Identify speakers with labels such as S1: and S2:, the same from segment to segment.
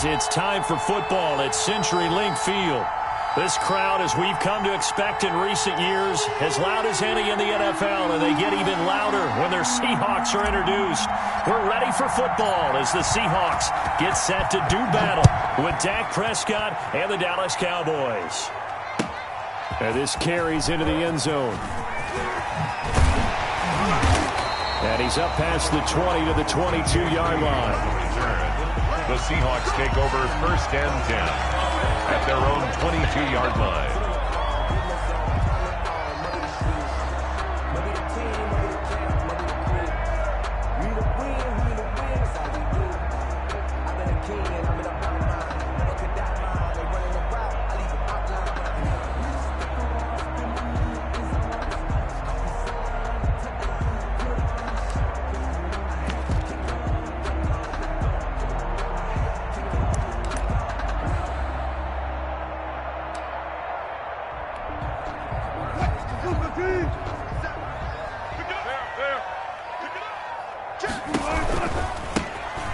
S1: it's time for football at CenturyLink Field. This crowd, as we've come to expect in recent years, as loud as any in the NFL, and they get even louder when their Seahawks are introduced. We're ready for football as the Seahawks get set to do battle with Dak Prescott and the Dallas Cowboys. And this carries into the end zone. And he's up past the 20 to the 22-yard line.
S2: The Seahawks take over 1st and 10 at their own 22-yard line.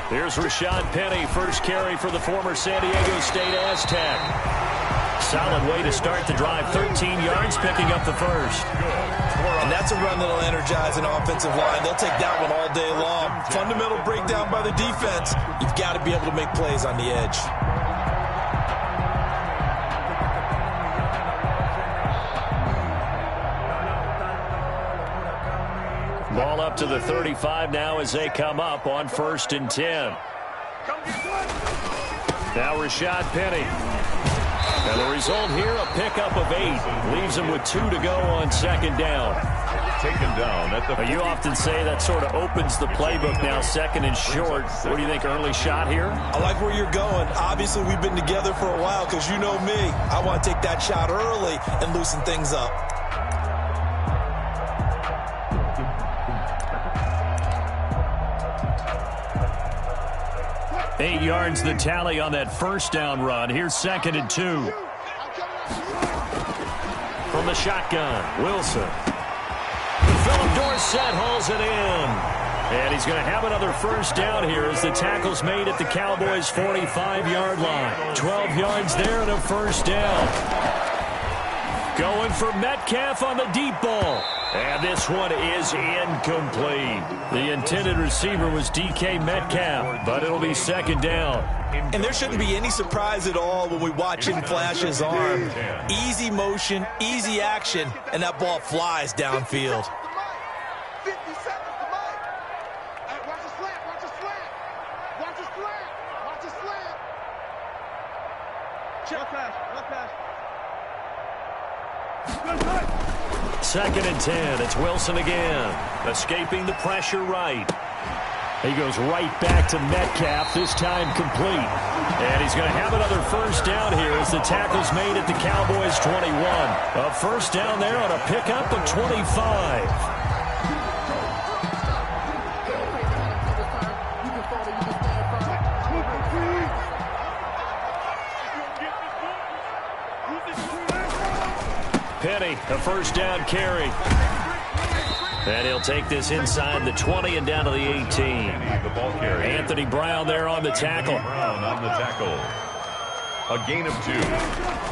S1: Here's Rashad Penny, first carry for the former San Diego State Aztec. Solid way to start the drive, 13 yards, picking up the first.
S3: And that's a run that'll energize an offensive line. They'll take that one all day long. Fundamental breakdown by the defense. You've got to be able to make plays on the edge.
S1: Ball up to the 35 now as they come up on 1st and 10. Now Rashad Penny. And the result here, a pickup of 8. Leaves him with 2 to go on 2nd down.
S2: Taken down at the...
S1: You often say that sort of opens the playbook now, 2nd and short. What do you think, early shot here?
S3: I like where you're going. Obviously, we've been together for a while because you know me. I want to take that shot early and loosen things up.
S1: 8 yards the tally on that 1st down run. Here's 2nd and 2. From the shotgun, Wilson. Philip Dorsett hauls it in. And he's going to have another 1st down here as the tackle's made at the Cowboys' 45-yard line. 12 yards there and a 1st down. Going for Metcalf on the deep ball. And this one is incomplete. The intended receiver was DK Metcalf, but it'll be 2nd down.
S3: And there shouldn't be any surprise at all when we watch him flash his arm. Easy motion, easy action, and that ball flies downfield.
S4: 50 seconds to Mike. Watch the slant, watch the slant. Watch the slant, watch the slant. Check pass, left pass.
S1: 2nd and 10. It's Wilson again. Escaping the pressure right. He goes right back to Metcalf, this time complete. And he's going to have another 1st down here as the tackle's made at the Cowboys' 21. A 1st down there on a pickup of 25. Penny, a 1st down carry. And he'll take this inside the 20 and down to the 18.
S2: The ball carry.
S1: Anthony Brown there on the tackle.
S2: Brown on the tackle. A gain of 2.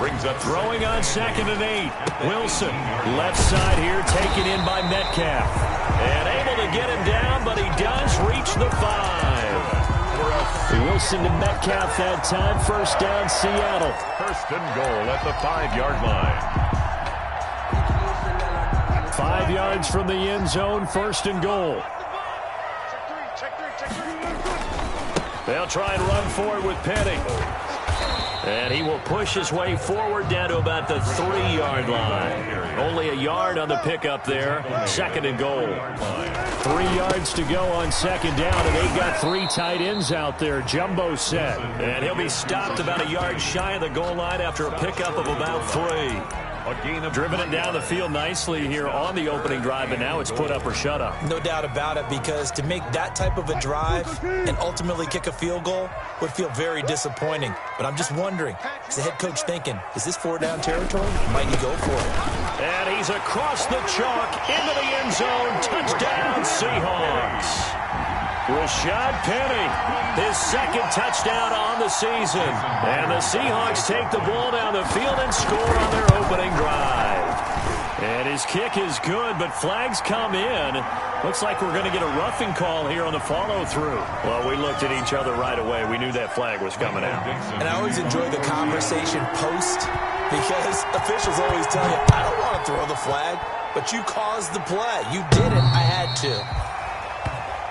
S2: Brings up
S1: throwing on 2nd and 8. Wilson, left side here, taken in by Metcalf. And able to get him down, but he does reach the 5. Wilson to Metcalf that time. 1st down, Seattle.
S2: 1st and goal at the 5-yard line.
S1: 5 yards from the end zone, 1st and goal. They'll try and run forward with Penny. And he will push his way forward down to about the 3-yard line. Only a yard on the pickup there. 2nd and goal. 3 yards to go on 2nd down, and they've got 3 tight ends out there. Jumbo set. And he'll be stopped about a yard shy of the goal line after a pickup of about 3. Driven it down the field nicely here on the opening drive, and now it's put up or shut up.
S3: No doubt about it, because to make that type of a drive and ultimately kick a field goal would feel very disappointing. But I'm just wondering, is the head coach thinking, is this 4-down territory? Might he go for it?
S1: And he's across the chalk into the end zone. Touchdown, Seahawks. Rashad Penny, his second touchdown on the season. And the Seahawks take the ball down the field and score on their opening drive. And his kick is good, but flags come in. Looks like we're going to get a roughing call here on the follow-through. Well, we looked at each other right away. We knew that flag was coming out.
S3: And I always enjoy the conversation post because officials always tell you, I don't want to throw the flag, but you caused the play. You did it. I had to.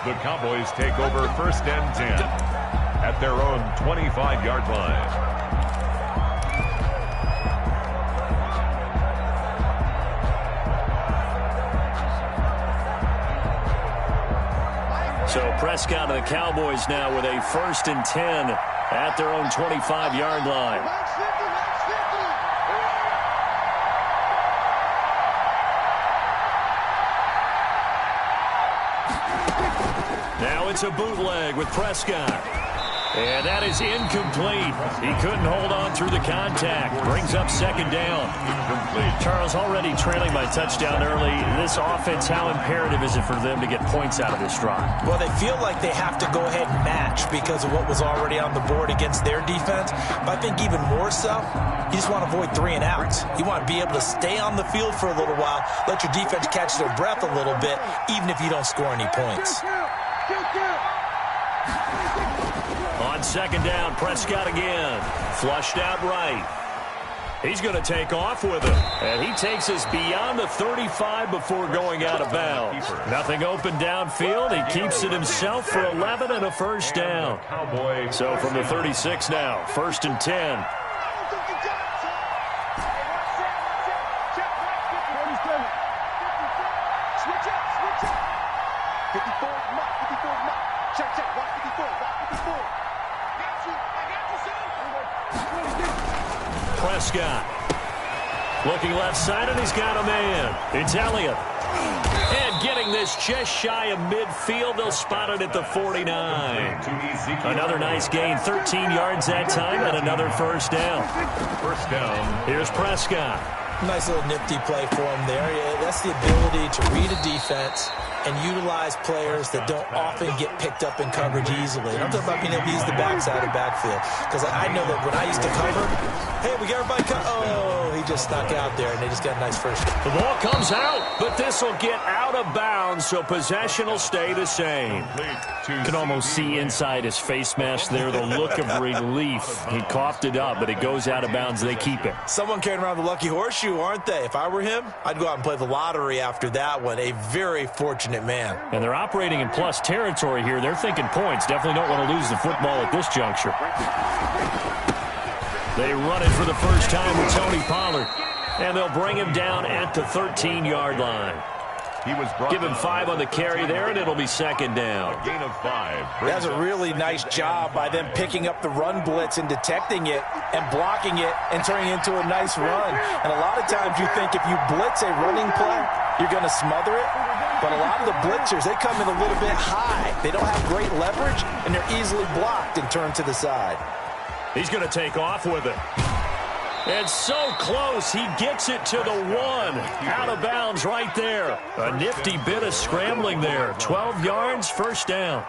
S2: The Cowboys take over 1st and 10 at their own 25-yard line.
S1: So Prescott and the Cowboys now with a 1st and 10 at their own 25-yard line. Now it's a bootleg with Prescott. And that is incomplete. He couldn't hold on through the contact. Brings up 2nd down. Charles, already trailing by touchdown early. This offense, how imperative is it for them to get points out of this drive?
S3: Well, they feel like they have to go ahead and match because of what was already on the board against their defense. But I think even more so, you just want to avoid 3 and outs. You want to be able to stay on the field for a little while, let your defense catch their breath a little bit, even if you don't score any points.
S1: On 2nd down, Prescott again. Flushed out right. He's going to take off with it. And he takes us beyond the 35 before going out of bounds. Nothing open downfield. He keeps it himself for 11 and a 1st down. So from the 36 now, 1st and 10. Prescott looking left side, and he's got a man. It's Elliott. And getting this just shy of midfield. They'll spot it at the 49. Another nice gain, 13 yards that time, and another 1st down.
S2: 1st down.
S1: Here's Prescott.
S3: Nice little nifty play for him there. Yeah, that's the ability to read a defense and utilize players that don't often get picked up in coverage easily. And I'm talking about being able to use the backside of backfield. Because I know that when I used to cover, hey, we got everybody oh, he just snuck out there, and they just got a nice first.
S1: The ball comes out, but this will get out of bounds, so possession will stay the same. You can almost see inside his face mask there the look of relief. He coughed it up, but it goes out of bounds. They keep it.
S3: Someone carrying around the lucky horseshoe, aren't they? If I were him, I'd go out and play the lottery after that one. A very fortunate man.
S1: And they're operating in plus territory here. They're thinking points. Definitely don't want to lose the football at this juncture. They run it for the first time with Tony Pollard. And they'll bring him down at the 13-yard line. Give him 5 on the carry there, and it'll be 2nd down.
S2: A gain of 5.
S3: That's a really nice job by them picking up the run blitz and detecting it and blocking it and turning it into a nice run. And a lot of times you think if you blitz a running play, you're going to smother it. But a lot of the blitzers, they come in a little bit high. They don't have great leverage, and they're easily blocked and turned to the side.
S1: He's going to take off with it. And so close, he gets it to the 1. Out of bounds right there. A nifty bit of scrambling there. 12 yards, 1st down.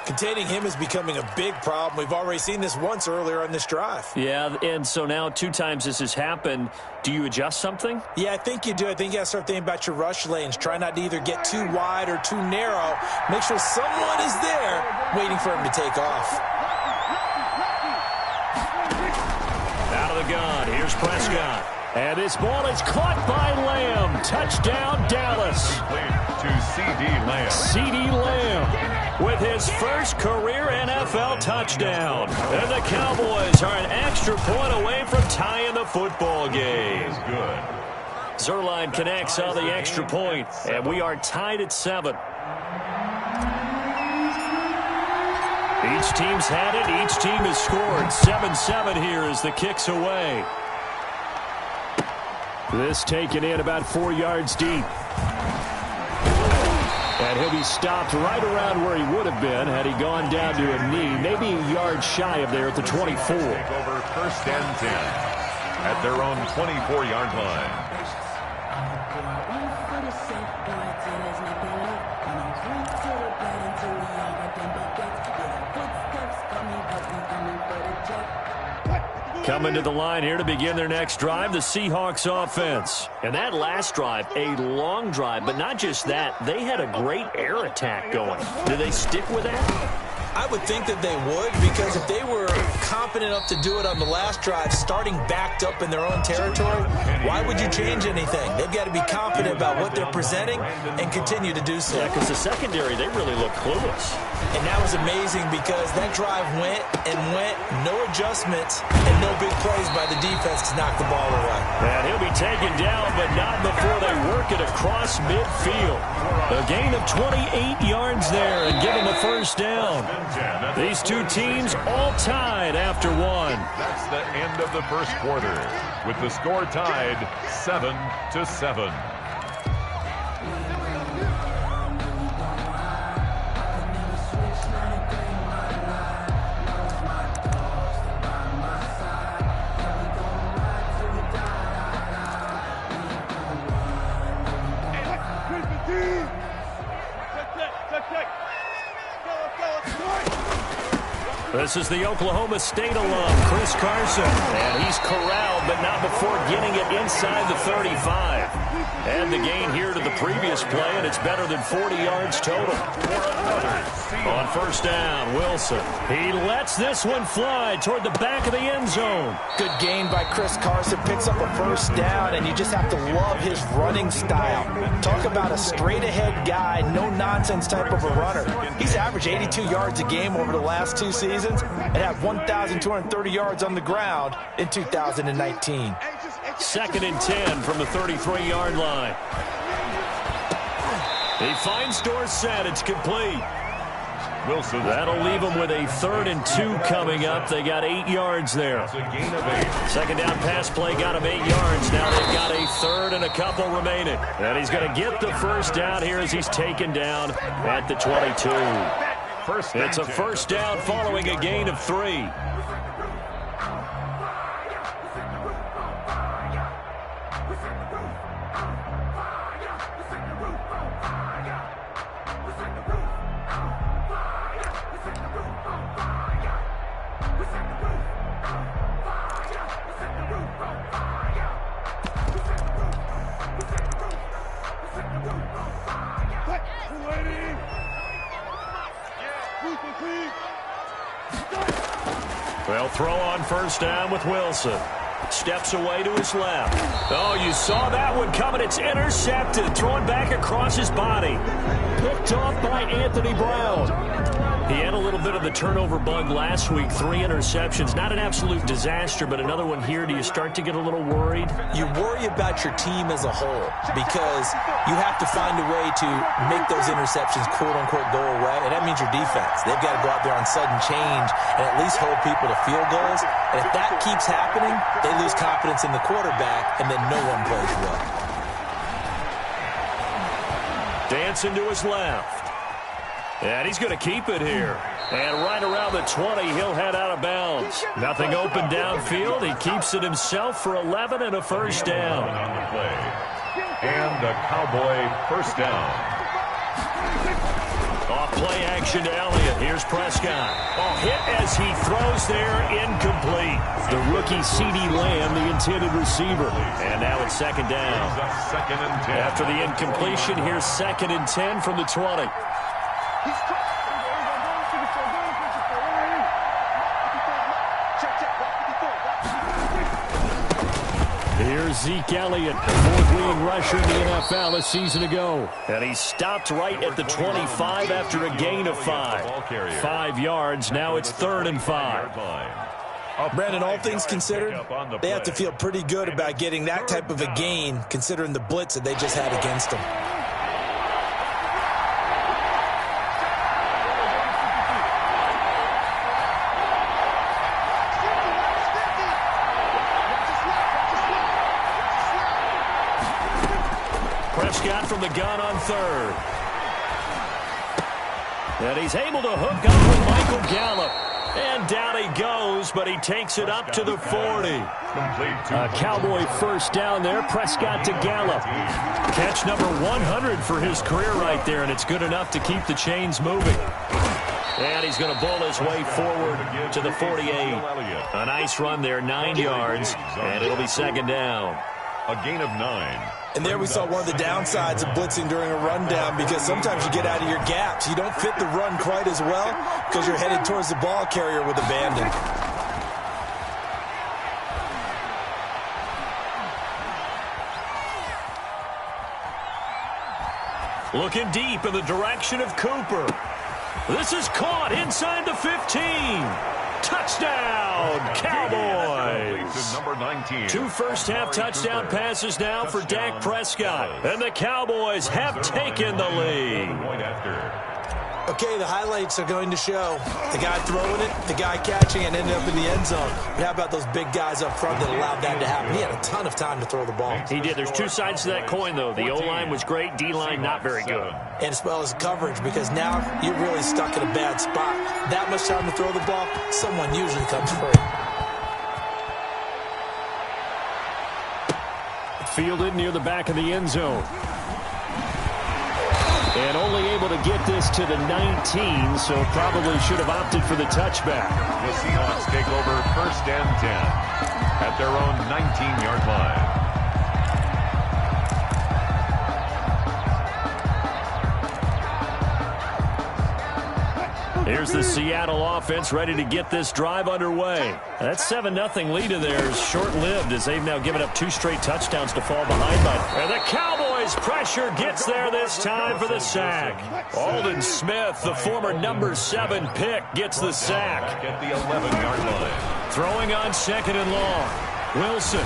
S3: Containing him is becoming a big problem. We've already seen this once earlier on this drive.
S1: Yeah, and so now 2 times this has happened. Do you adjust something?
S3: Yeah, I think you do. I think you got to start thinking about your rush lanes. Try not to either get too wide or too narrow. Make sure someone is there waiting for him to take off.
S1: Out of the gun, here's Prescott. And this ball is caught by Lamb. Touchdown, Dallas.
S2: To C.D. Lamb.
S1: C.D. Lamb with his first career NFL touchdown. And the Cowboys are an extra point away from tying the football game.
S2: Good.
S1: Zerline connects on the extra point, and we are tied at 7. Each team's had it. Each team has scored. 7-7 here as the kick's away. This taken in about 4 yards deep. And he'll be stopped right around where he would have been had he gone down to a knee. Maybe a yard shy of there at the 24.
S2: Take over 1st and 10 at their own 24-yard line.
S1: Coming to the line here to begin their next drive, the Seahawks offense. And that last drive, a long drive, but not just that. They had a great air attack going. Do they stick with that?
S3: I would think that they would, because if they were confident enough to do it on the last drive, starting backed up in their own territory, why would you change anything? They've got to be confident about what they're presenting and continue to do so.
S1: Yeah, because the secondary, they really look clueless.
S3: And that was amazing because that drive went, no adjustments, and no big plays by the defense to knock the ball away.
S1: And he'll be taken down, but not before they work it across midfield. A gain of 28 yards there and give him a first down. These two teams all tied after one.
S2: That's the end of the first quarter, with the score tied 7-7.
S1: This is the Oklahoma State alum, Chris Carson. And he's corralled, but not before getting it inside the 35. And the gain here to the previous play, and it's better than 40 yards total. On first down, Wilson. He lets this one fly toward the back of the end zone.
S3: Good gain by Chris Carson. Picks up a first down, and you just have to love his running style. Talk about a straight-ahead guy, no-nonsense type of a runner. He's averaged 82 yards a game over the last 2 seasons and had 1,230 yards on the ground in 2019.
S1: Second and 10 from the 33-yard line. He finds Dorsett. It's complete.
S2: Wilson.
S1: That'll leave them with a 3rd and 2 coming up. They got 8 yards there.
S2: That's a gain of 8.
S1: Second down pass play got him 8 yards. Now they've got a 3rd and a couple remaining. And he's going to get the first down here as he's taken down at the 22. It's a first down following a gain of 3. They'll throw on first down with Wilson. Steps away to his left. Oh, you saw that one coming. It's intercepted. Thrown back across his body. Picked off by Anthony Brown. He had a little bit of the turnover bug last week. 3 interceptions. Not an absolute disaster, but another one here. Do you start to get a little worried?
S3: You worry about your team as a whole because you have to find a way to make those interceptions, quote-unquote, go away, and that means your defense. They've got to go out there on sudden change and at least hold people to field goals. And if that keeps happening, they lose confidence in the quarterback, and then no one plays well.
S1: Dancing to his left. And he's going to keep it here. And right around the 20, he'll head out of bounds. Nothing open downfield. He keeps it himself for 11 and a first down.
S2: And a Cowboy first down.
S1: Off play action to Elliott. Here's Prescott. Oh, hit as he throws there, incomplete. The rookie C.D. Lamb, the intended receiver. And now it's second down.
S2: Second and 10.
S1: After the incompletion, here's second and 10 from the 20. Here's Zeke Elliott, the 4th leading rusher in the NFL a season ago. And he stopped right at the 25 after a gain of 5. 5 yards. Now it's 3rd and 5.
S3: Brandon, all things considered, they have to feel pretty good about getting that type of a gain considering the blitz that they just had against them.
S1: Prescott from the gun on 3rd. And he's able to hook up with Michael Gallup. And down he goes, but he takes it up to the 40. A Cowboy first down there. Prescott to Gallup. Catch number 100 for his career right there, and it's good enough to keep the chains moving. And he's going to bull his way forward to the 48. A nice run there, 9 yards, and it'll be second down.
S2: A gain of 9.
S3: And there we saw one of the downsides of blitzing during a rundown, because sometimes you get out of your gaps. You don't fit the run quite as well because you're headed towards the ball carrier with abandon.
S1: Looking deep in the direction of Cooper. This is caught inside the 15. Touchdown, Cowboys.
S2: Number 19.
S1: 2 first-half touchdown passes now for Dak Prescott. And the Cowboys have taken the lead.
S3: Okay, the highlights are going to show the guy throwing it, the guy catching it, and ended up in the end zone. But how about those big guys up front that allowed that to happen? He had a ton of time to throw the ball.
S1: He did. There's 2 sides to that coin, though. The O-line was great. D-line not very good.
S3: And as well as coverage, because now you're really stuck in a bad spot. That much time to throw the ball, someone usually comes free.
S1: Fielded near the back of the end zone. And only able to get this to the 19, so probably should have opted for the touchback.
S2: The Seahawks take over first and 10 at their own 19-yard line.
S1: Here's the Seattle offense ready to get this drive underway. That 7-0 lead of theirs short-lived, as they've now given up 2 straight touchdowns to fall behind by. And the Cowboys pressure gets there this time for the sack. Aldon Smith, the former number 7 pick, gets the sack.
S2: At the 11-yard line.
S1: Throwing on 2nd and long. Wilson.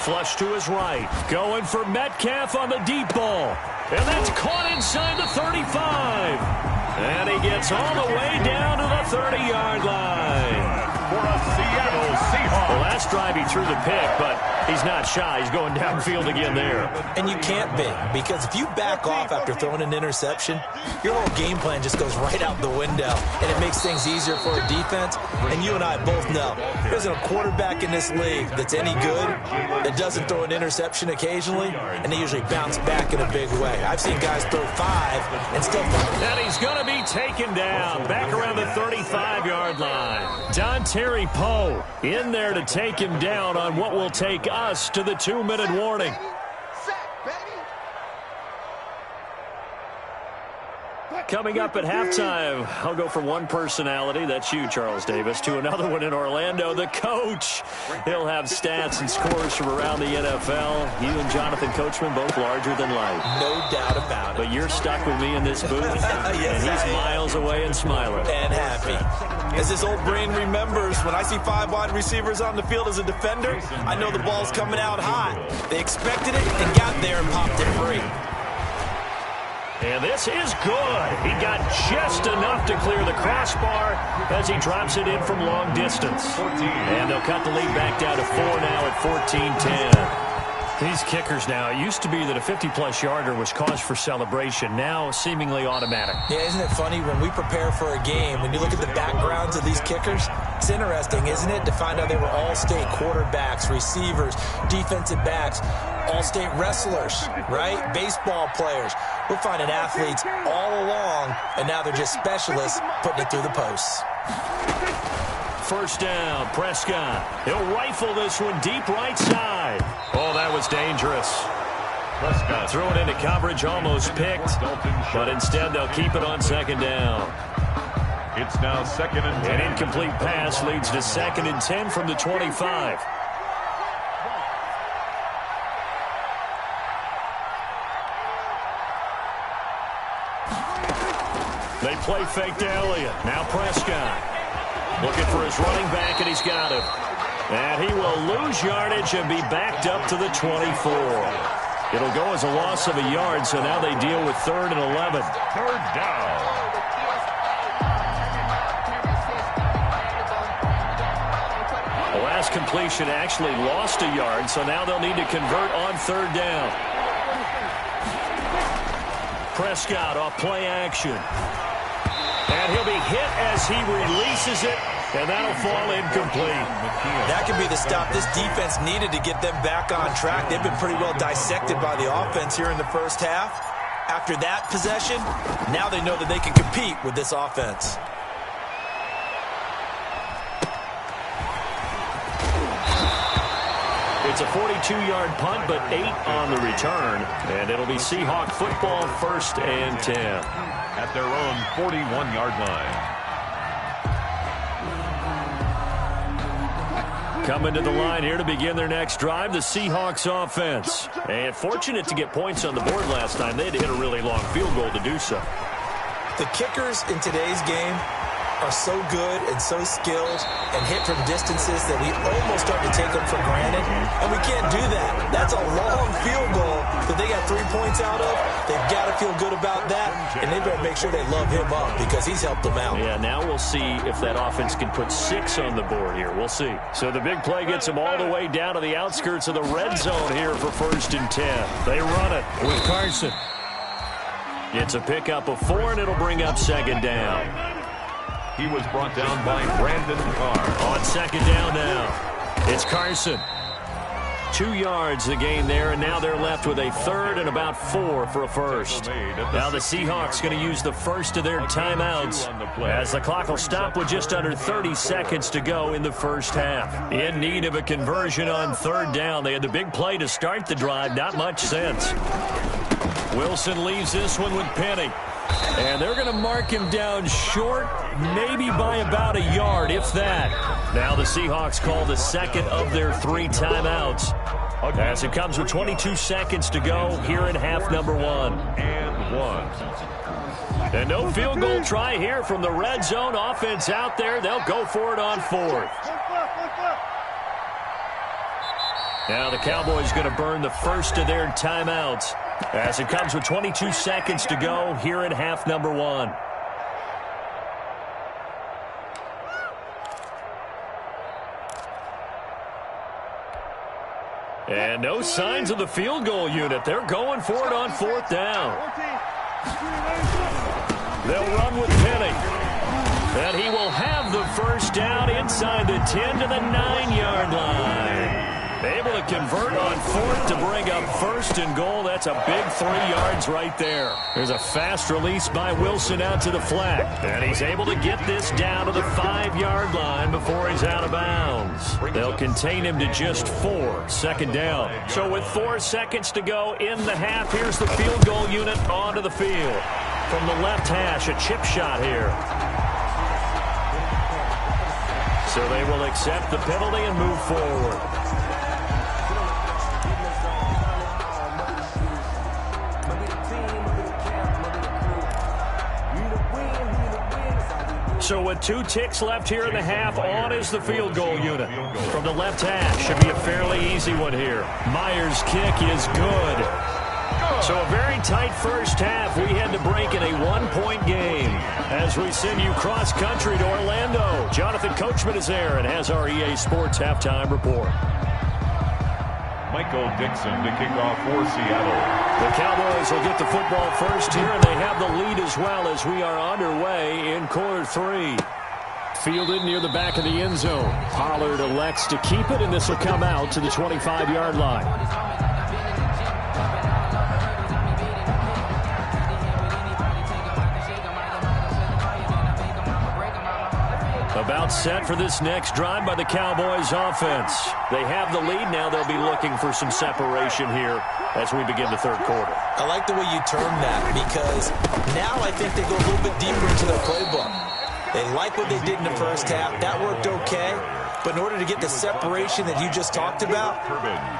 S1: Flush to his right. Going for Metcalf on the deep ball. And that's caught inside the 35. And he gets all the way down to the 30-yard line.
S2: For a Seattle Seahawks.
S1: Well, last drive he threw the pick, but he's not shy. He's going downfield again there.
S3: And you can't be, because if you back off after throwing an interception, your whole game plan just goes right out the window, and it makes things easier for a defense. And you and I both know there isn't a quarterback in this league that's any good that doesn't throw an interception occasionally, and they usually bounce back in a big way. I've seen guys throw 5 and still fall.
S1: And he's going to be taken down back around the 35-yard line. Terry Poe in there to take him down on what will take us to the 2-minute warning. Coming up at halftime, I'll go from one personality, that's you, Charles Davis, to another one in Orlando, the coach. He'll have stats and scores from around the NFL. You and Jonathan Coachman, both larger than life.
S3: No doubt about it.
S1: But you're stuck with me in this booth,
S3: yes,
S1: and he's miles away and smiling.
S3: And happy. As his old brain remembers, when I see 5 wide receivers on the field as a defender, I know the ball's coming out hot. They expected it and got there and popped it free.
S1: And this is good. He got just enough to clear the crossbar as he drops it in from long distance. And they'll cut the lead back down to 4 now at 14-10. These kickers now, it used to be that a 50-plus yarder was cause for celebration. Now, seemingly automatic.
S3: Yeah, isn't it funny when we prepare for a game, when you look at the backgrounds of these kickers, it's interesting, isn't it, to find out they were all-state quarterbacks, receivers, defensive backs, all-state wrestlers, right? Baseball players. We're finding athletes all along, and now they're just specialists putting it through the posts.
S1: First down, Prescott. He'll rifle this one deep right side. Oh, that was dangerous.
S2: Prescott
S1: threw it into coverage, almost picked, but instead they'll keep it on 2nd down.
S2: It's now 2nd and 10.
S1: An incomplete pass leads to 2nd and 10 from the 25. They play fake to Elliott. Now Prescott. Looking for his running back, and he's got him. And he will lose yardage and be backed up to the 24. It'll go as a loss of a yard, so now they deal with 3rd and 11.
S2: 3rd down.
S1: The last completion actually lost a yard, so now they'll need to convert on 3rd down. Prescott off play action. And he'll be hit as he releases it, and that'll fall incomplete.
S3: That could be the stop this defense needed to get them back on track. They've been pretty well dissected by the offense here in the first half. After that possession, now they know that they can compete with this offense.
S1: It's a 42-yard punt, but 8 on the return. And it'll be Seahawk football, 1st and 10.
S2: At their own 41-yard line.
S1: Coming to the line here to begin their next drive, the Seahawks offense. And fortunate to get points on the board last time. They had to hit a really long field goal to do so.
S3: The kickers in today's game are so good and so skilled and hit from distances that we almost start to take them for granted. And we can't do that. That's a long field goal that they got 3 points out of. They've got to feel good about that, and they better make sure they love him up because he's helped them out.
S1: Yeah, now we'll see if that offense can put 6 on the board here. We'll see. So the big play gets them all the way down to the outskirts of the red zone here for 1st and 10. They run it with Carson. It's a pickup of 4, and it'll bring up 2nd down.
S2: He was brought down by Brandon Carr.
S1: On 2nd down now, it's Carson. 2 yards the gain there, and now they're left with a 3rd and about 4 for a first. Now the Seahawks going to use the first of their timeouts as the clock will stop with just under 30 seconds to go in the first half. In need of a conversion on 3rd down. They had the big play to start the drive. Not much sense. Wilson leaves this one with Penny. And they're going to mark him down short, maybe by about a yard, if that. Now the Seahawks call the 2nd of their 3 timeouts as it comes with 22 seconds to go here in half number 1. And no field goal try here from the red zone. Offense out there. They'll go for it on 4th. Now the Cowboys going to burn the first of their timeouts as it comes with 22 seconds to go here in half number 1. And no signs of the field goal unit. They're going for it on 4th down. They'll run with Penny. And he will have the first down inside the 10 to the 9-yard line. Able to convert on 4th to bring up 1st and goal. That's a big 3 yards right there. There's a fast release by Wilson out to the flat. And he's able to get this down to the 5-yard line before he's out of bounds. They'll contain him to just 4. 2nd down. So with 4 seconds to go in the half, here's the field goal unit onto the field. From the left hash, a chip shot here. So they will accept the penalty and move forward. So with 2 ticks left here in the half, on is the field goal unit. From the left hash, should be a fairly easy one here. Myers' kick is good. So a very tight first half. We had to break in a 1-point game as we send you cross-country to Orlando. Jonathan Coachman is there and has our EA Sports halftime report.
S2: Michael Dixon to kick off for Seattle.
S1: The Cowboys will get the football first here, and they have the lead as well as we are underway in quarter 3. Fielded near the back of the end zone. Pollard elects to keep it, and this will come out to the 25-yard line. About set for this next drive by the Cowboys offense. They have the lead now. They'll be looking for some separation here as we begin the 3rd quarter.
S3: I like the way you term that because now I think they go a little bit deeper into their playbook. They like what they did in the first half. That worked okay. But in order to get the separation that you just talked about,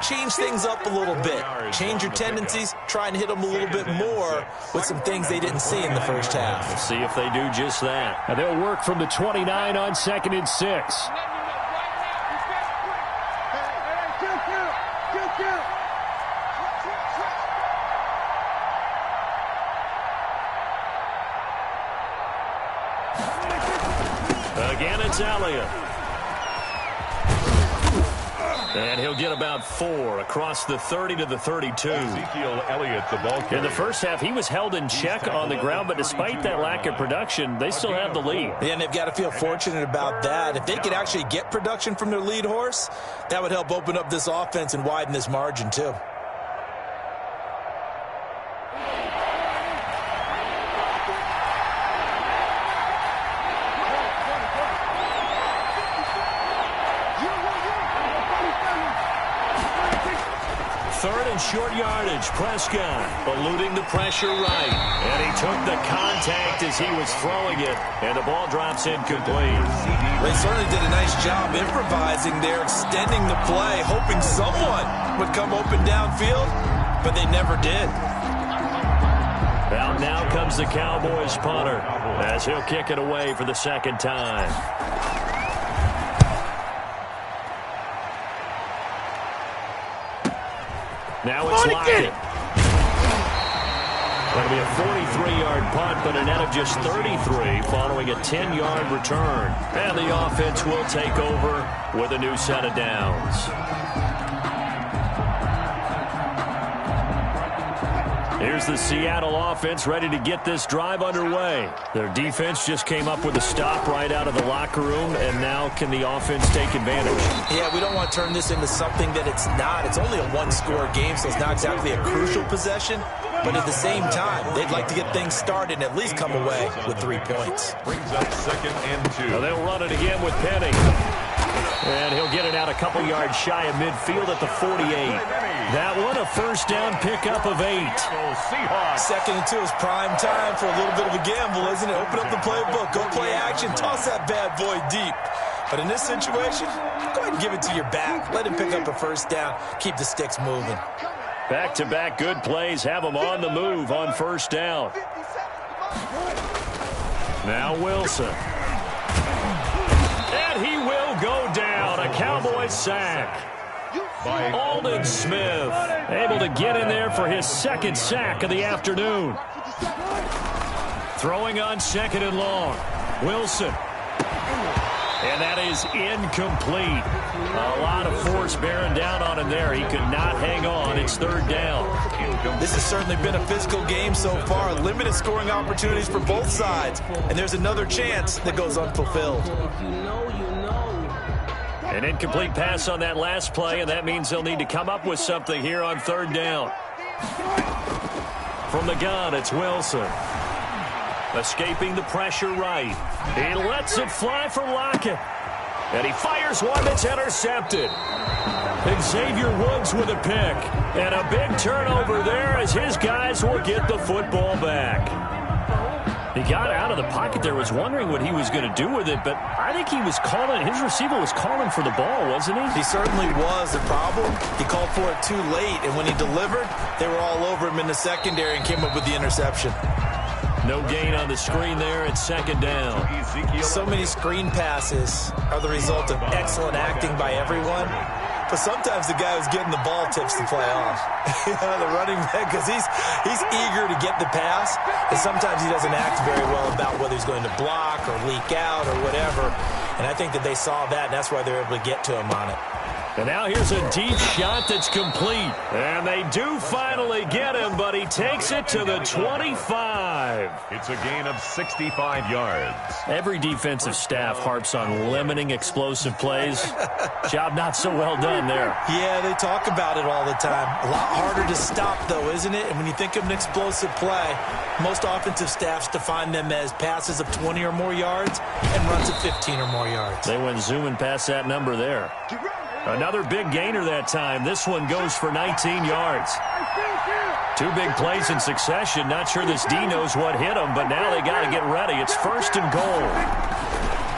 S3: change things up a little bit. Change your tendencies, try and hit them a little bit more with some things they didn't see in the first half.
S1: We'll see if they do just that. And they'll work from the 29 on 2nd and 6. Again, it's Elliott. And he'll get about 4 across the 30 to the 32.
S2: Ezekiel Elliott, the ball carrier.
S1: In the first half, he was held in check on the ground, but despite that lack of production, they still have the lead.
S3: Yeah, and they've got to feel fortunate about that. If they could actually get production from their lead horse, that would help open up this offense and widen this margin, too.
S1: third and short yardage. Prescott eluding the pressure right. And he took the contact as he was throwing it. And the ball drops incomplete.
S3: They certainly did a nice job improvising there, extending the play, hoping someone would come open downfield, but they never did.
S1: Out now comes the Cowboys punter as he'll kick it away for the second time. Now it's Lockett. That'll be a 43-yard punt, but a net of just 33 following a 10-yard return. And the offense will take over with a new set of downs. Here's the Seattle offense ready to get this drive underway. Their defense just came up with a stop right out of the locker room, and now can the offense take advantage?
S3: Yeah, we don't want to turn this into something that it's not. It's only a one-score game, so it's not exactly a crucial possession. But at the same time, they'd like to get things started and at least come away with 3 points.
S2: Brings up 2nd and 2.
S1: Well, they'll run it again with Penny. And he'll get it out a couple yards shy of midfield at the 48. That one a first down pickup of 8.
S3: 2nd and 2 is prime time for a little bit of a gamble, isn't it? Open up the playbook, go play action, toss that bad boy deep. But in this situation, go ahead and give it to your back. Let him pick up a first down, keep the sticks moving.
S1: Back-to-back good plays have them on the move on first down. Now Wilson. And he will go down. A Cowboys sack. Aldon Smith able to get in there for his second sack of the afternoon. Throwing on 2nd and long. Wilson. And that is incomplete. A lot of force bearing down on him there. He could not hang on. It's 3rd down.
S3: This has certainly been a physical game so far. Limited scoring opportunities for both sides. And there's another chance that goes unfulfilled.
S1: An incomplete pass on that last play, and that means they'll need to come up with something here on 3rd down. From the gun, it's Wilson. Escaping the pressure right. He lets it fly for Lockett. And he fires one that's intercepted. Xavier Woods with a pick. And a big turnover there as his guys will get the football back. He got out of the pocket there, was wondering what he was going to do with it, but I think he was calling, his receiver was calling for the ball, wasn't he?
S3: He certainly was. The problem, he called for it too late, and when he delivered, they were all over him in the secondary and came up with the interception.
S1: No gain on the screen there at 2nd down.
S3: So many screen passes are the result of excellent acting by everyone. But sometimes the guy who's getting the ball tips the play off. The running back, because he's eager to get the pass, and sometimes he doesn't act very well about whether he's going to block or leak out or whatever. And I think that they saw that, and that's why they're able to get to him on it.
S1: And now here's a deep shot that's complete. And they do finally get him, but he takes it to the 25.
S2: It's a gain of 65 yards.
S1: Every defensive staff harps on limiting explosive plays. Job not so well done there.
S3: Yeah, they talk about it all the time. A lot harder to stop, though, isn't it? And when you think of an explosive play, most offensive staffs define them as passes of 20 or more yards and runs of 15 or more yards.
S1: They went zooming past that number there. Another big gainer that time. This one goes for 19 yards. 2 big plays in succession. Not sure this D knows what hit him, but now they got to get ready. It's 1st and goal.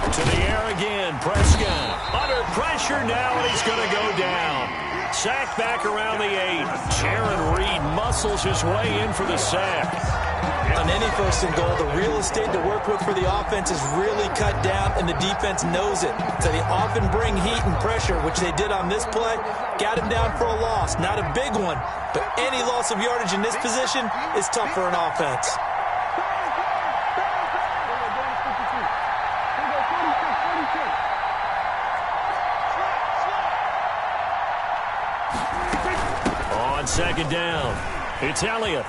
S1: To the air again. Prescott under pressure now, and he's going to go down. Sacked back around the 8. Jaron Reed muscles his way in for the sack.
S3: On any 1st and goal, the real estate to work with for the offense is really cut down, and the defense knows it. So they often bring heat and pressure, which they did on this play. Got him down for a loss. Not a big one, but any loss of yardage in this position is tough for an offense.
S1: On 2nd down, it's Elliott.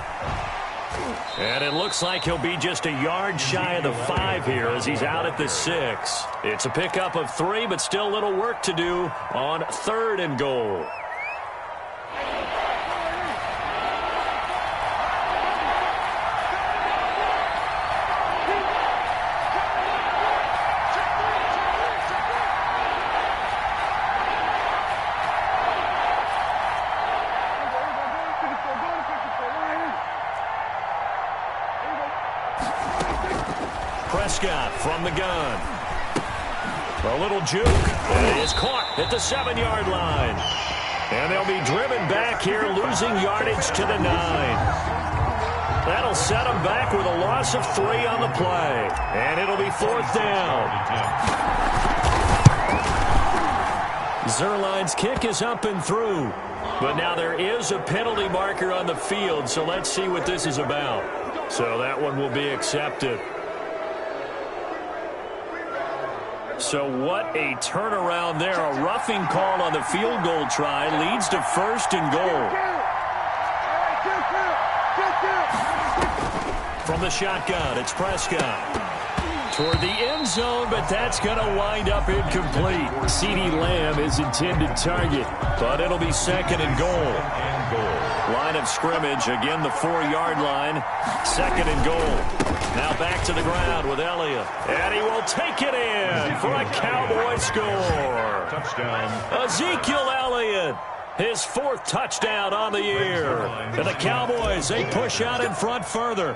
S1: And it looks like he'll be just a yard shy of the 5 here as he's out at the 6. It's a pickup of 3, but still a little work to do on 3rd and goal. Prescott from the gun. A little juke. It is caught at the 7-yard line. And they'll be driven back here, losing yardage to the 9. That'll set them back with a loss of 3 on the play. And it'll be 4th down. Zerline's kick is up and through. But now there is a penalty marker on the field, so let's see what this is about. So that one will be accepted. So what a turnaround there. A roughing call on the field goal try leads to 1st and goal. From the shotgun, it's Prescott. Toward the end zone, but that's going to wind up incomplete. CeeDee Lamb is intended target, but it'll be 2nd and goal. Line of scrimmage, again the 4-yard line. 2nd and goal. Now back to the ground with Elliott. And he will take it in for a Cowboy score.
S2: Touchdown.
S1: Ezekiel Elliott. His 4th touchdown on the year. And the Cowboys, they push out in front further.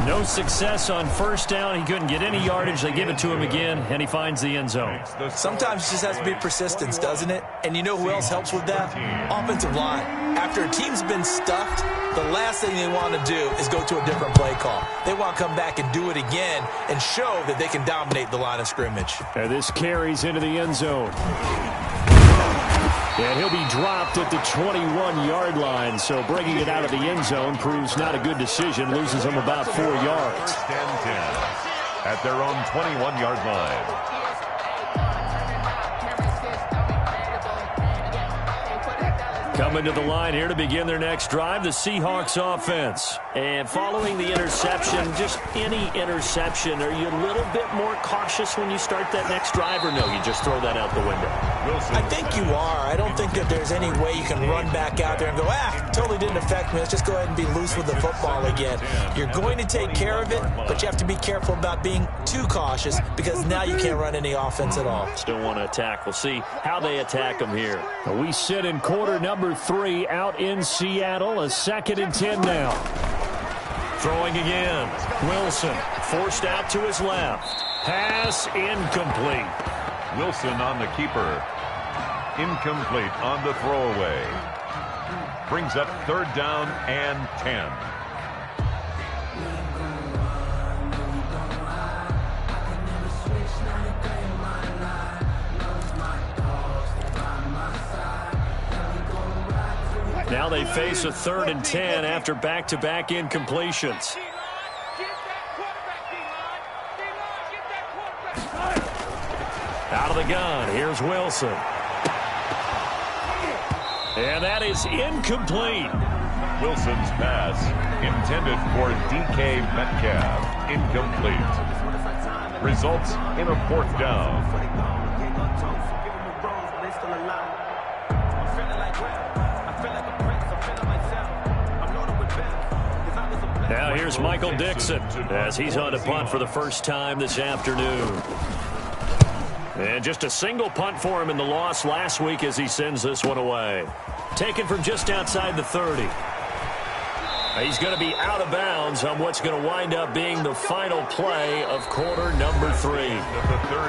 S1: No success on 1st down. He couldn't get any yardage. They give it to him again, and he finds the end zone.
S3: Sometimes it just has to be persistence, doesn't it? And you know who else helps with that? Offensive line. After a team's been stuffed, the last thing they want to do is go to a different play call. They want to come back and do it again and show that they can dominate the line of scrimmage.
S1: And this carries into the end zone. And he'll be dropped at the 21-yard line, so bringing it out of the end zone proves not a good decision. Loses him about 4 yards.
S2: 1st and 10 at their own 21-yard line.
S1: Coming to the line here to begin their next drive, the Seahawks offense. And following the interception, just any interception, are you a little bit more cautious when you start that next drive, or no, you just throw that out the window?
S3: I think you are. I don't think that there's any way you can run back out there and go, totally didn't affect me. Let's just go ahead and be loose with the football again. You're going to take care of it, but you have to be careful about being too cautious because now you can't run any offense at all.
S1: Still want to attack. We'll see how they attack them here. We sit in quarter number 3 out in Seattle. A 2nd and 10 now. Throwing again. Wilson forced out to his left. Pass incomplete.
S2: Wilson on the keeper. Incomplete on the throwaway. Brings up 3rd down and 10.
S1: Now they face a 3rd and 10 after back-to-back incompletions. Out of the gun, here's Wilson. And that is incomplete.
S2: Wilson's pass intended for DK Metcalf. Incomplete. Results in a 4th down.
S1: Now here's Michael Dixon as he's on to punt for the first time this afternoon. And just a single punt for him in the loss last week as he sends this one away. Taken from just outside the 30. He's going to be out of bounds on what's going to wind up being the final play of quarter number 3.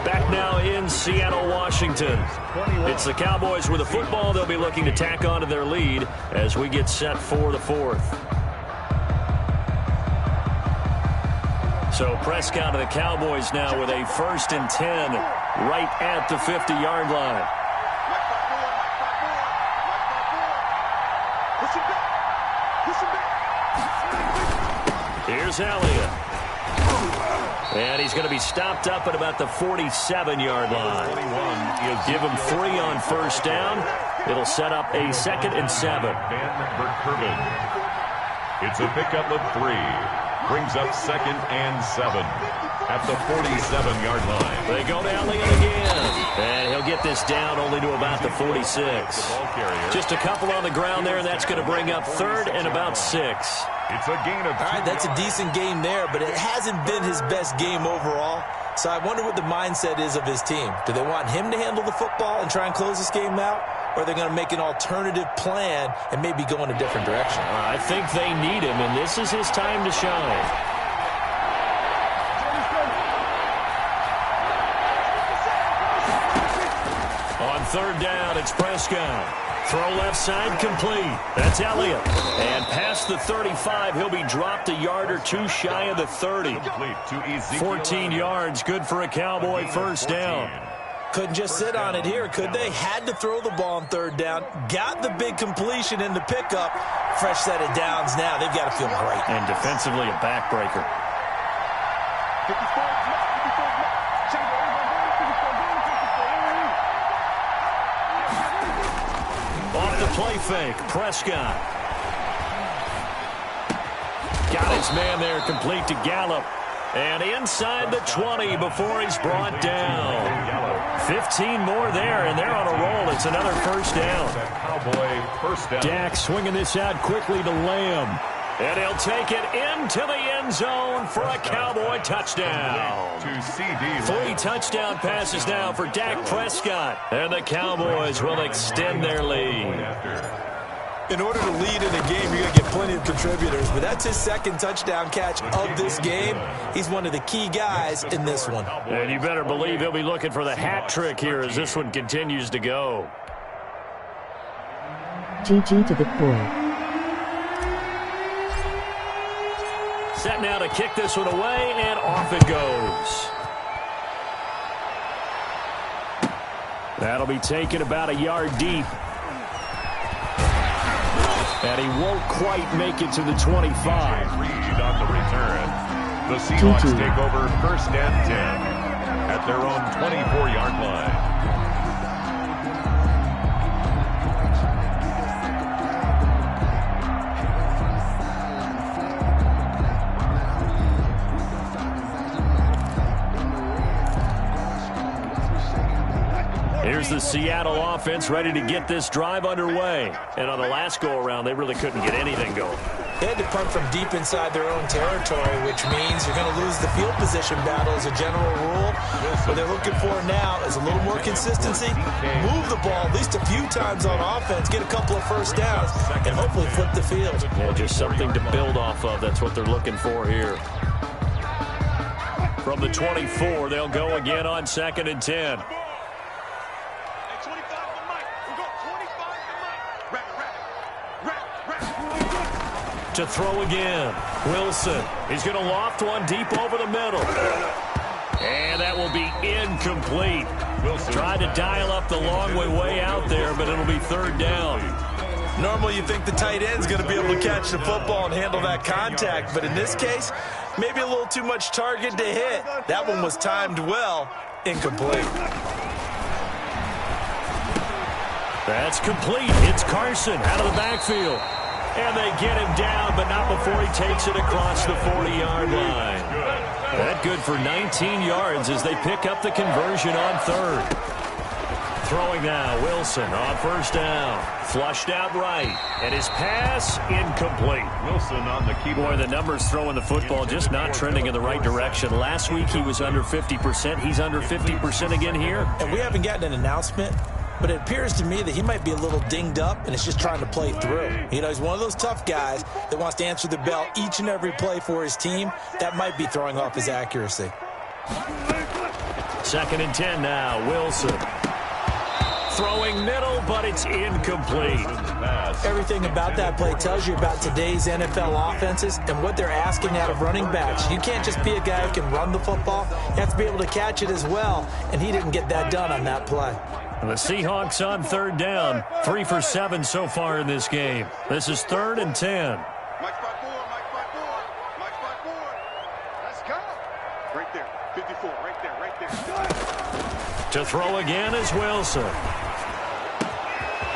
S1: Back now in Seattle, Washington. It's the Cowboys with the football. They'll be looking to tack on to their lead as we get set for the 4th. So Prescott of the Cowboys now with a 1st and 10 right at the 50-yard line. Here's Elliott. And he's going to be stopped up at about the 47-yard line. Give him 3 on 1st down. It'll set up a 2nd and 7.
S2: It's a pickup of 3. Brings up 2nd and 7 at the 47-yard line.
S1: They go to Elliott again. And he'll get this down only to about the 46. Just a couple on the ground there, and that's going to bring up 3rd and about 6.
S2: It's a gain of 2.
S3: All right, that's a decent game there, but it hasn't been his best game overall. So I wonder what the mindset is of his team. Do they want him to handle the football and try and close this game out? Or are they going to make an alternative plan and maybe go in a different direction?
S1: I think they need him, and this is his time to shine. On third down, it's Prescott. Throw left side complete. That's Elliott. And past the 35, he'll be dropped a yard or two shy of the 30. 14 yards, good for a Cowboy first down.
S3: Couldn't just sit on it here, could they? Had to throw the ball on third down. Got the big completion in the pickup. Fresh set of downs now. They've got to feel great.
S1: And defensively, a backbreaker. Off the play fake, Prescott. Got his man there, complete to Gallup. And inside the 20 before he's brought down. 15 more there, and they're on a roll. It's another first down.
S2: Cowboy first down.
S1: Dak swinging this out quickly to Lamb. And he'll take it into the end zone for a Cowboy touchdown.
S2: To CD.
S1: 3 touchdown passes now for Dak Prescott. And the Cowboys will extend their lead.
S3: In order to lead in a game, you're going to get plenty of contributors, but that's his second touchdown catch of this game. He's one of the key guys in this one.
S1: And you better believe he'll be looking for the hat trick here as this one continues to go.
S5: GG to the core.
S1: Set now to kick this one away, and off it goes. That'll be taken about a yard deep. And he won't quite make it to the 25.
S2: Reed on the return. The Seahawks take over first and 10 at their own 24-yard line.
S1: Here's the Seattle offense ready to get this drive underway. And on the last go-around, they really couldn't get anything going.
S3: They had to punt from deep inside their own territory, which means you're going to lose the field position battle as a general rule. What they're looking for now is a little more consistency, move the ball at least a few times on offense, get a couple of first downs, and hopefully flip the field.
S1: Yeah, just something to build off of. That's what they're looking for here. From the 24, they'll go again on 2nd and 10. To throw again. Wilson. He's going to loft one deep over the middle. And that will be incomplete. Wilson tried to dial up the long way out there, but it'll be third down.
S3: Normally you think the tight end's going to be able to catch the football and handle that contact, but in this case, maybe a little too much target to hit. That one was timed well. Incomplete.
S1: That's complete. It's Carson out of the backfield. And they get him down, but not before he takes it across the 40-yard line. That good for 19 yards as they pick up the conversion on third. Throwing now, Wilson on first down. Flushed out right. And his pass, incomplete.
S2: Wilson on the keyboard.
S1: Boy, the numbers throwing the football just not trending in the right direction. Last week he was under 50%. He's under 50% again here.
S3: And we haven't gotten an announcement, but it appears to me that he might be a little dinged up and is just trying to play through. You know, he's one of those tough guys that wants to answer the bell each and every play for his team. That might be throwing off his accuracy.
S1: 2nd and 10 now, Wilson. Throwing middle, but it's incomplete.
S3: Everything about that play tells you about today's NFL offenses and what they're asking out of running backs. You can't just be a guy who can run the football. You have to be able to catch it as well, and he didn't get that done on that play.
S1: And the Seahawks on third down, 3 for 7 so far in this game. This is 3rd and 10.
S4: Mike 5-4, Mike 5-4, Mike 5-4. Let's go. Right there, 54, right there, right there.
S1: To throw again is Wilson.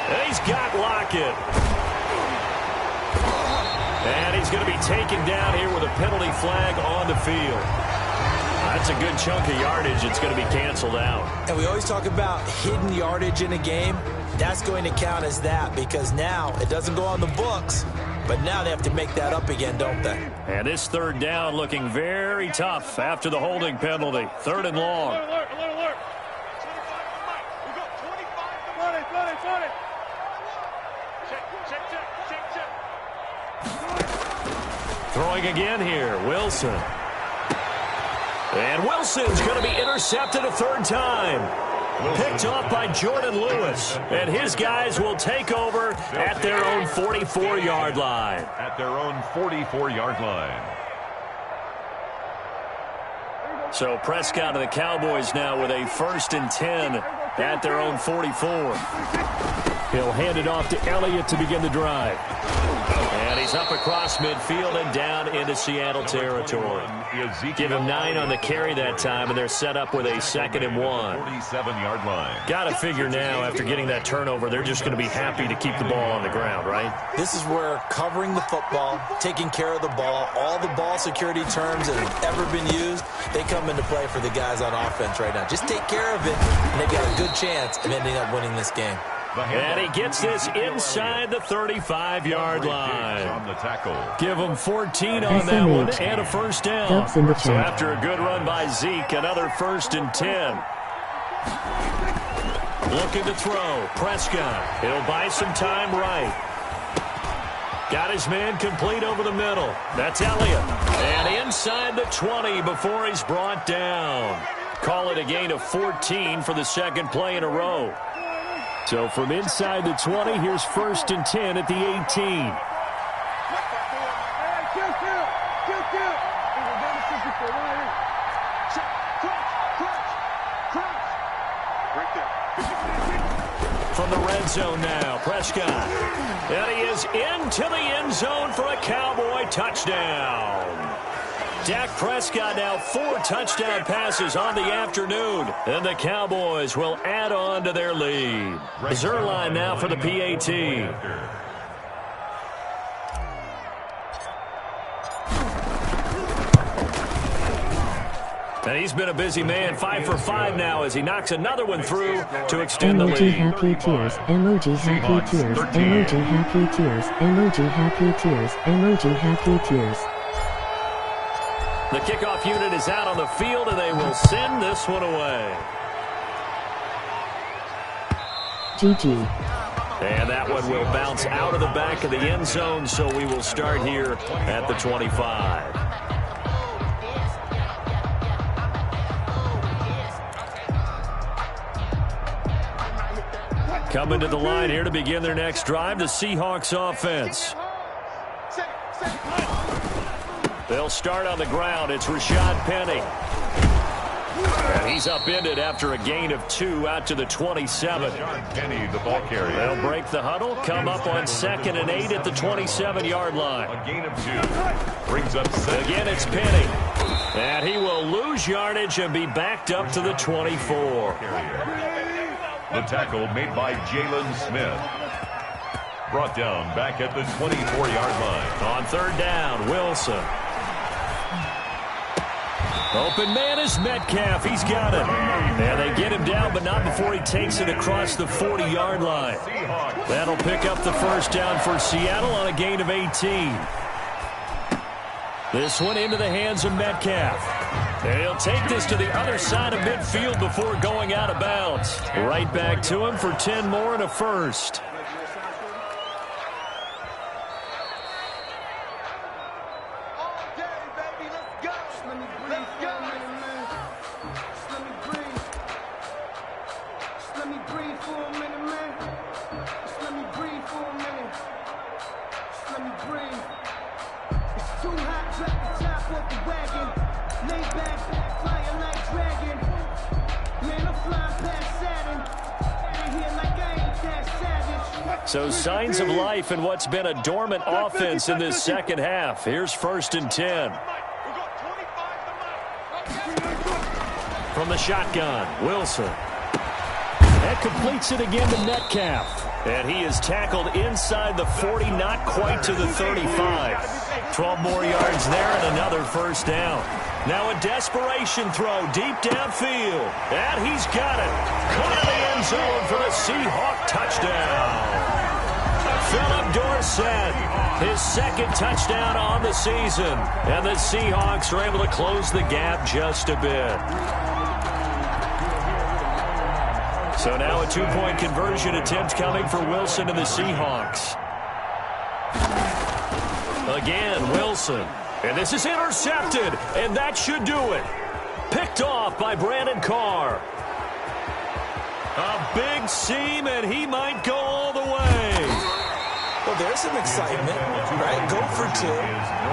S1: And he's got Lockett. And he's going to be taken down here with a penalty flag on the field. That's a good chunk of yardage. It's going to be canceled out.
S3: And we always talk about hidden yardage in a game. That's going to count as that because now it doesn't go on the books, but now they have to make that up again, don't they?
S1: And this third down looking very tough after the holding penalty. 3rd and long.
S4: Alert, alert, alert. 25 to Mike. We got 25 to Mike. 20. Check.
S1: Throwing again here, Wilson. And Wilson's going to be intercepted a 3rd time. Picked off by Jordan Lewis. And his guys will take over at their own 44-yard line.
S2: At their own 44-yard line.
S1: So Prescott and the Cowboys now with a 1st and 10 at their own 44. He'll hand it off to Elliott to begin the drive. And he's up across midfield and down into Seattle territory. Give him 9 on the carry that time, and they're set up with a 2nd and 1.
S2: 47-yard line.
S1: Got to figure now, after getting that turnover, they're just going to be happy to keep the ball on the ground, right?
S3: This is where covering the football, taking care of the ball, all the ball security terms that have ever been used, they come into play for the guys on offense right now. Just take care of it, and they've got a good chance of ending up winning this game.
S1: And he gets this inside the 35-yard line.
S2: On the tackle.
S1: Give him 14 on that one and a 1st down. So after a good run by Zeke, another 1st and 10. Looking to throw. Prescott. He'll buy some time right. Got his man complete over the middle. That's Elliott. And inside the 20 before he's brought down. Call it a gain of 14 for the 2nd play in a row. So from inside the 20, here's 1st and 10 at the 18. From the red zone now, Prescott. And he is into the end zone for a Cowboy touchdown. Dak Prescott now 4 touchdown passes on the afternoon. And the Cowboys will add on to their lead. Zerline now for the PAT. And he's been a busy man, 5 for 5 now as he knocks another one through to extend the lead.
S5: Emoji happy tears, emoji happy tears, emoji happy tears, emoji happy tears, emoji happy tears.
S1: The kickoff unit is out on the field, and they will send this one away.
S5: GG.
S1: And that one will bounce out of the back of the end zone, so we will start here at the 25. Coming to the line here to begin their next drive, the Seahawks offense. They'll start on the ground. It's Rashad Penny. And he's upended after a gain of 2 out to the 27.
S2: Penny, the ball carrier.
S1: They'll break the huddle, come up on 2nd and 8 at the 27-yard line.
S2: A gain of 2. Brings up 7.
S1: Again, it's Penny. And he will lose yardage and be backed up to the 24.
S2: The tackle made by Jalen Smith. Brought down back at the 24-yard line.
S1: On 3rd down, Wilson. Open man is Metcalf. He's got it. And they get him down, but not before he takes it across the 40-yard line. That'll pick up the 1st down for Seattle on a gain of 18. This one into the hands of Metcalf. And he'll take this to the other side of midfield before going out of bounds. Right back to him for 10 more and a 1st. So signs of life in what's been a dormant offense in this 2nd half. Here's 1st and 10. From the shotgun, Wilson. That completes it again to Metcalf. And he is tackled inside the 40, not quite to the 35. 12 more yards there and another 1st down. Now a desperation throw deep downfield. And he's got it. Caught in the end zone for the Seahawk touchdown. Philip Dorsett, his 2nd touchdown on the season. And the Seahawks are able to close the gap just a bit. So now a 2-point conversion attempt coming for Wilson and the Seahawks. Again, Wilson. And this is intercepted, and that should do it. Picked off by Brandon Carr. A big seam, and he might go all the way.
S3: Well, there's some excitement, right? Go for two,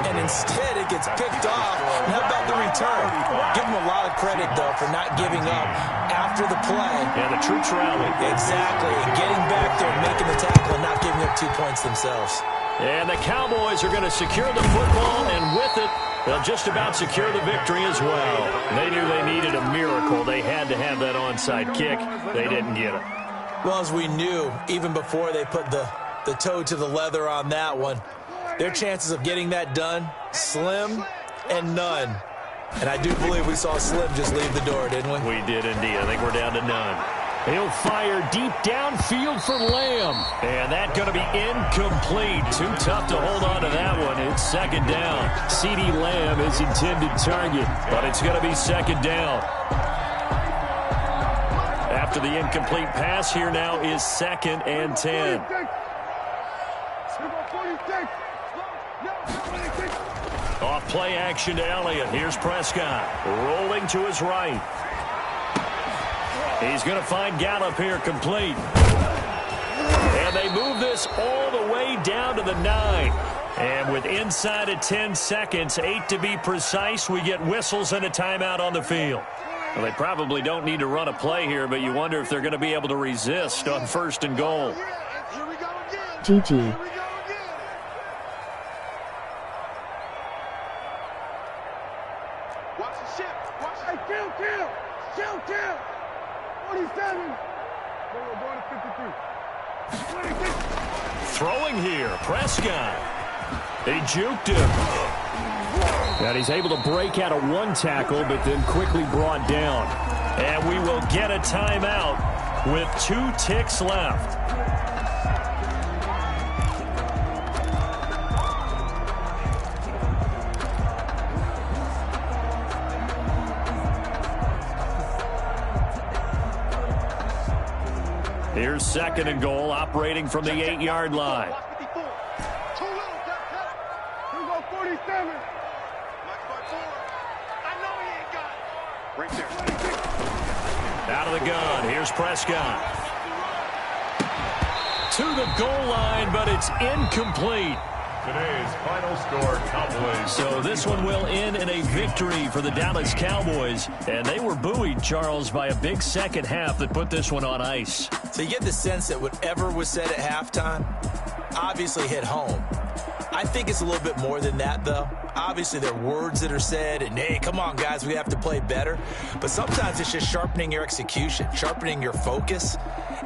S3: and instead it gets picked off. And how about the return? Give him a lot of credit, though, for not giving up after the play.
S1: Yeah, the troops rallied.
S3: Exactly. Getting back there, making the tackle, and not giving up 2 points themselves.
S1: And the Cowboys are going to secure the football, and with it, they'll just about secure the victory as well. They knew they needed a miracle. They had to have that onside kick. They didn't get it.
S3: Well, as we knew, even before they put the toe to the leather on that one, their chances of getting that done, slim and none. And I do believe we saw Slim just leave the door, didn't we?
S1: We did indeed. I think we're down to none. He'll fire deep downfield for Lamb. And that's going to be incomplete. Too tough to hold on to that one. It's second down. CeeDee Lamb is intended target, but it's going to be second down. After the incomplete pass, here now is 2nd and 10. Off play action to Elliott. Here's Prescott. Rolling to his right. He's going to find Gallup here complete. And they move this all the way down to the 9. And with inside of 10 seconds, 8 to be precise, we get whistles and a timeout on the field. Well, they probably don't need to run a play here, but you wonder if they're going to be able to resist on 1st and goal.
S5: GG.
S4: Watch the ship. Watch it. Kill. 47. We're going to 53. 26.
S1: Throwing here, Prescott. They juked him. And he's able to break out of one tackle, but then quickly brought down. And we will get a timeout with 2 ticks left. Here's 2nd and goal, operating from the 8-yard line.
S4: Too little, Here we go, 47. I know he ain't got it. Right there.
S1: Out of the gun, here's Prescott. To the goal line, but it's incomplete.
S2: Today's final score, Cowboys.
S1: So this one will end in a victory for the Dallas Cowboys. And they were buoyed, Charles, by a big second half that put this one on ice.
S3: So you get the sense that whatever was said at halftime obviously hit home. I think it's a little bit more than that, though. Obviously, there are words that are said, and, hey, come on, guys, we have to play better. But sometimes it's just sharpening your execution, sharpening your focus,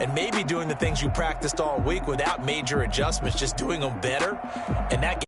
S3: and maybe doing the things you practiced all week without major adjustments, just doing them better. And that